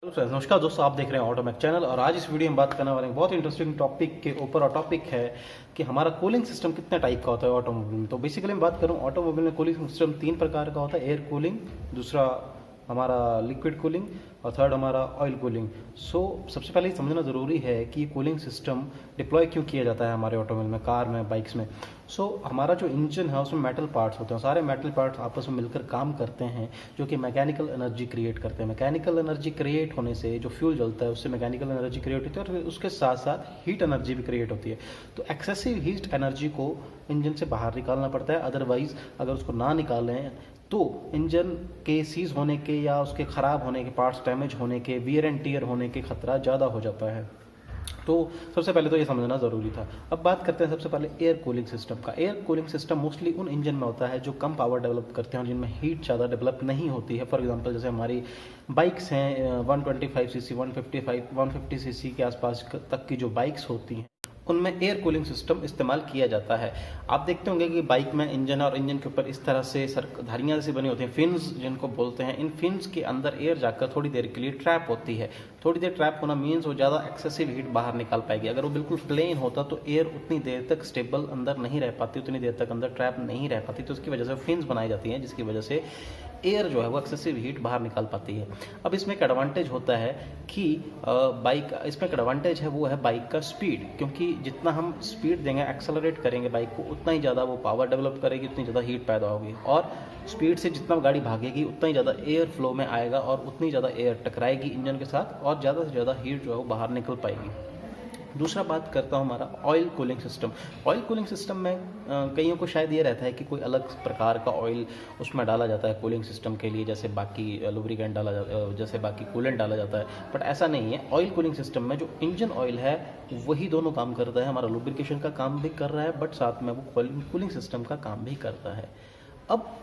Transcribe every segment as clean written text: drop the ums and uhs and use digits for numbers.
नमस्कार दोस्तों, आप देख रहे हैं ऑटोमैक चैनल। और आज इस वीडियो में बात करने वाले हैं बहुत इंटरेस्टिंग टॉपिक के ऊपर। और टॉपिक है कि हमारा कूलिंग सिस्टम कितने टाइप का होता है ऑटोमोबाइल में। तो बेसिकली मैं बात करूं, ऑटोमोबाइल में कूलिंग सिस्टम 3 प्रकार का होता है। एयर कूलिंग, दूसरा हमारा लिक्विड कूलिंग और थर्ड हमारा ऑयल कूलिंग। सबसे पहले समझना ज़रूरी है कि कूलिंग सिस्टम डिप्लॉय क्यों किया जाता है हमारे ऑटोमोबाइल में, कार में, बाइक्स में। हमारा जो इंजन है उसमें मेटल पार्ट्स होते हैं। सारे मेटल पार्ट्स आपस में मिलकर काम करते हैं जो कि मैकेनिकल एनर्जी क्रिएट करते हैं। मैकेनिकल एनर्जी क्रिएट होने से जो फ्यूल जलता है उससे मैकेनिकल एनर्जी क्रिएट होती है और उसके साथ साथ हीट एनर्जी भी क्रिएट होती है। तो एक्सेसिव हीट एनर्जी को इंजन से बाहर निकालना पड़ता है। अदरवाइज अगर उसको ना निकालें तो इंजन के सीज होने के या उसके ख़राब होने के, पार्ट्स डैमेज होने के, वियर एंड टीयर होने के खतरा ज़्यादा हो जाता है। तो सबसे पहले तो ये समझना ज़रूरी था। अब बात करते हैं सबसे पहले एयर कूलिंग सिस्टम का। एयर कूलिंग सिस्टम मोस्टली उन इंजन में होता है जो कम पावर डेवलप करते हैं और जिनमें हीट ज़्यादा डेवलप नहीं होती है। फॉर एग्जांपल जैसे हमारी बाइक्स हैं 125 सीसी, 150 सीसी के आसपास तक की जो बाइक्स होती हैं उनमें एयर कूलिंग सिस्टम इस्तेमाल किया जाता है। आप देखते होंगे कि बाइक में इंजन और इंजन के ऊपर इस तरह से धारियाँ जैसी बनी होती हैं, फिन्स जिनको बोलते हैं। इन फिन्स के अंदर एयर जाकर थोड़ी देर के लिए ट्रैप होती है। थोड़ी देर ट्रैप होना मीन्स वो ज़्यादा एक्सेसिव हीट बाहर निकाल पाएगी। अगर वो बिल्कुल प्लेन होता तो एयर उतनी देर तक स्टेबल अंदर नहीं रह पाती, उतनी देर तक अंदर ट्रैप नहीं रह पाती। तो उसकी वजह से फिन्स बनाई जाती हैं जिसकी वजह से एयर जो है वो एक्सेसिव हीट बाहर निकाल पाती है। अब इसमें एक एडवांटेज होता है कि इसमें एक एडवांटेज है, वो है बाइक का स्पीड। क्योंकि जितना हम स्पीड देंगे, एक्सेलरेट करेंगे बाइक को, उतना ही ज़्यादा वो पावर डेवलप करेगी, उतनी ज़्यादा हीट पैदा होगी। और स्पीड से जितना गाड़ी भागेगी उतना ही ज़्यादा एयर फ्लो में आएगा और उतनी ज़्यादा एयर टकराएगी इंजन के साथ और ज़्यादा से ज़्यादा हीट जो है वो बाहर निकल पाएगी। दूसरा बात करता हूँ हमारा oil cooling system. Oil cooling system में कईयों को शायद ये रहता है कि कोई अलग प्रकार का ऑयल उसमें डाला जाता है कूलिंग सिस्टम के लिए, जैसे बाकी लुब्रिकेंट डाला जाता, जैसे बाकी कूलेंट डाला जाता है। बट ऐसा नहीं है। ऑयल कूलिंग सिस्टम में जो इंजन ऑयल है वही दोनों काम करता है। हमारा लुब्रिकेशन का काम भी कर रहा है बट साथ में वो कूलिंग सिस्टम का काम भी करता है। अब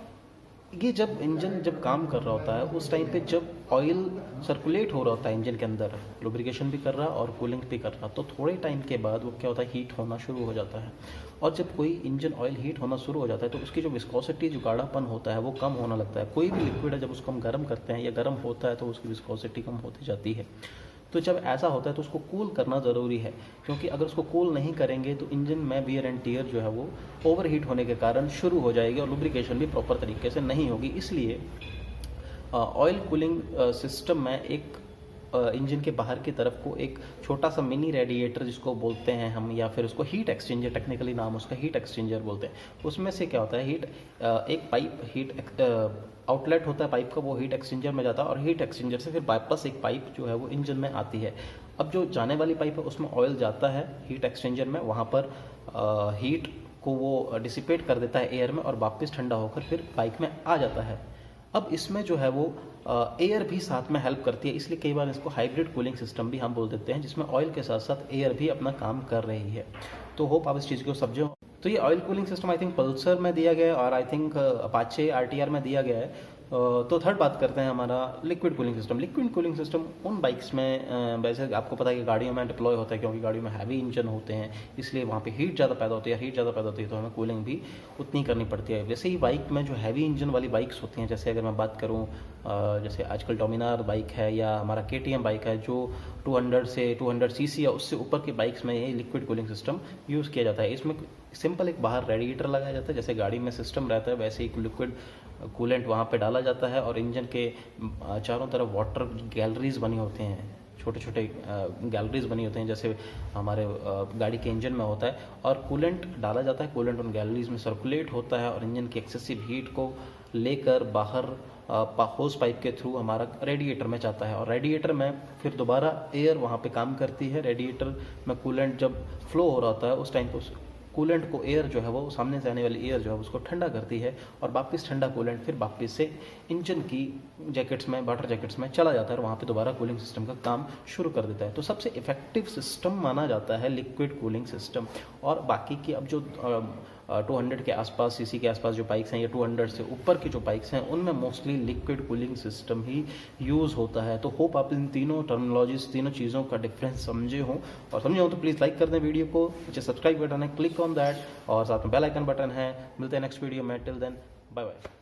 ये जब इंजन काम कर रहा होता है उस टाइम पे जब ऑयल सर्कुलेट हो रहा होता है इंजन के अंदर, लुब्रिकेशन भी कर रहा और कूलिंग भी कर रहा, तो थोड़े टाइम के बाद वो क्या होता है, हीट होना शुरू हो जाता है। और जब कोई इंजन ऑयल हीट होना शुरू हो जाता है तो उसकी जो विस्कोसिटी, जो गाढ़ापन होता है वो कम होने लगता है। कोई भी लिक्विड है जब उसको हम गर्म करते हैं या गर्म होता है तो उसकी विस्कोसिटी कम होती जाती है। तो जब ऐसा होता है तो उसको कूल करना ज़रूरी है, क्योंकि अगर उसको कूल नहीं करेंगे तो इंजन में वियर एंड टीयर जो है वो ओवर हीट होने के कारण शुरू हो जाएगी और लुब्रिकेशन भी प्रॉपर तरीके से नहीं होगी। इसलिए ऑयल कूलिंग सिस्टम में एक इंजन के बाहर की तरफ को एक छोटा सा मिनी रेडिएटर जिसको बोलते हैं हम, या फिर उसको हीट एक्सचेंजर, टेक्निकली नाम उसका हीट एक्सचेंजर बोलते हैं। उसमें से क्या होता है, एक पाइप हीट आउटलेट होता है पाइप का, वो हीट एक्सचेंजर में जाता है और हीट एक्सचेंजर से फिर वापस एक पाइप जो है वो इंजन में आती है। अब जो जाने वाली पाइप है उसमें ऑयल जाता है हीट एक्सचेंजर में, वहाँ पर हीट को वो डिसिपेट कर देता है एयर में और वापस ठंडा होकर फिर बाइक में आ जाता है। अब इसमें जो है वो एयर भी साथ में हेल्प करती है, इसलिए कई बार इसको हाइब्रिड कूलिंग सिस्टम भी हम बोल देते हैं, जिसमें ऑयल के साथ साथ एयर भी अपना काम कर रही है। तो होप आप इस चीज़ को समझो। तो ये oil cooling system I think Pulsar में दिया गया है और आई थिंक अपाचे आरटीआर में दिया गया है। तो थर्ड बात करते हैं हमारा liquid cooling system. Liquid cooling system उन बाइक्स में वैसे आपको पता है कि गाड़ियों में डिप्लॉय होता है, क्योंकि गाड़ियों में हैवी इंजन होते हैं, इसलिए वहाँ पे हीट ज़्यादा पैदा होती है। हीट ज़्यादा पैदा होती है तो हमें कूलिंग भी उतनी करनी पड़ती है। वैसे ही बाइक में जो हैवी इंजन वाली बाइक्स होती हैं, जैसे अगर मैं बात करूँ जैसे आजकल डोमिनार बाइक है या हमारा KTM बाइक है, जो 200 सीसी या उससे ऊपर की बाइक्स में ये लिक्विड कूलिंग सिस्टम यूज़ किया जाता है। इसमें सिंपल एक बाहर रेडिएटर लगाया जाता है, जैसे गाड़ी में सिस्टम रहता है वैसे ही लिक्विड कूलेंट वहाँ पे डाला जाता है और इंजन के चारों तरफ वाटर गैलरीज बनी होते हैं, छोटे छोटे गैलरीज बनी होते हैं जैसे हमारे गाड़ी के इंजन में होता है, और कूलेंट डाला जाता है। कूलेंट उन गैलरीज में सर्कुलेट होता है और इंजन की एक्सेसिव हीट को लेकर बाहर होस पाइप के थ्रू हमारा रेडिएटर में जाता है और रेडिएटर में फिर दोबारा एयर वहाँ पे काम करती है। रेडिएटर में कूलेंट जब फ्लो हो रहा होता है उस टाइम पर कूलेंट को एयर जो है वो सामने से आने वाली एयर जो है उसको ठंडा करती है और वापस ठंडा कूलेंट फिर वापस से इंजन की जैकेट्स में, वाटर जैकेट्स में चला जाता है और वहाँ पे दोबारा कूलिंग सिस्टम का काम शुरू कर देता है। तो सबसे इफेक्टिव सिस्टम माना जाता है लिक्विड कूलिंग सिस्टम। और बाकी की अब जो 200 के आसपास सीसी के आसपास जो बाइक्स हैं या 200 से ऊपर की जो बाइक्स हैं उनमें मोस्टली लिक्विड कूलिंग सिस्टम ही यूज़ होता है। तो होप आप इन तीनों टर्मिनोलॉजीज, तीनों चीज़ों का डिफरेंस समझे हों, और समझे हो तो प्लीज़ लाइक कर दें वीडियो को, नीचे सब्सक्राइब बटन है क्लिक ऑन दैट और साथ में बेल आइकन बटन है। मिलते हैं नेक्स्ट वीडियो में, टिल देन बाय बाय।